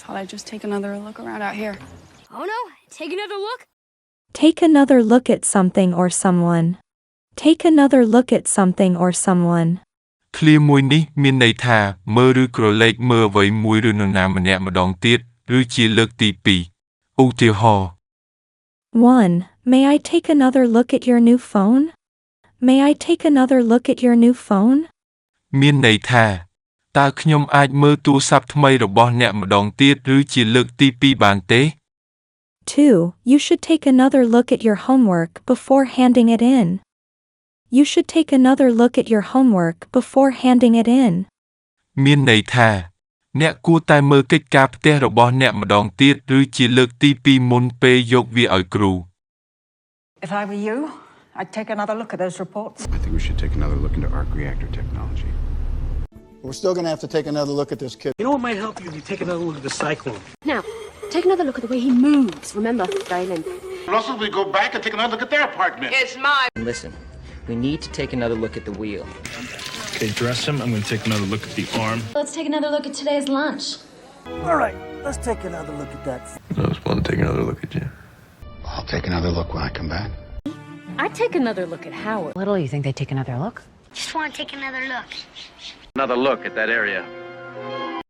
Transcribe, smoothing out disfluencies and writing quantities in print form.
Thought I'd just take another look around out here. Oh no, take another look? Take another look at something or someone. Take another look at something or someone. ឃ្លាមួយនេះមានន័យថាមើលឬក្រឡេកមើលអ្វីមួយឬនរណាម្នាក់ម្ដងទៀតឬជាលើកទី2 ឧទាហរណ៍ 1. May I take another look at your new phone? May I take another look at your new phone? មានន័យថាតើខ្ញុំអាចមើលទូរស័ព្ទថ្មីរបស់អ្នកម្ដងទៀតឬជាលើកទី2បានទេ 2. You should take another look at your homework before handing it in. You should take another look at your homework before handing it in. មានន័យថាអ្នកគួរតែមើលកិច្ចការផ្ទះរបស់អ្នកម្ដងទៀតឬជាលើកទី2មុនពេលយកវាឲ្យគ្រូ If I were you, I'd take another look at those reports. I think we should take another look into arc reactor technology. We're still going to have to take another look at this kid. You know what might help you if you take another look at the cyclone? Now, take another look at the way he moves. Remember, Galen. Russell, we go back and take another look at their apartment. It's mine. Listen, we need to take another look at the wheel. Okay, dress him. I'm going to take another look at the arm. Let's take another look at today's lunch. All right, let's take another look at that. I was fun to take another look at you. I'll take another look when I come back. I'd take another look at Howard. Little, you think they'd take another look? Just want to take another look. Another look at that area.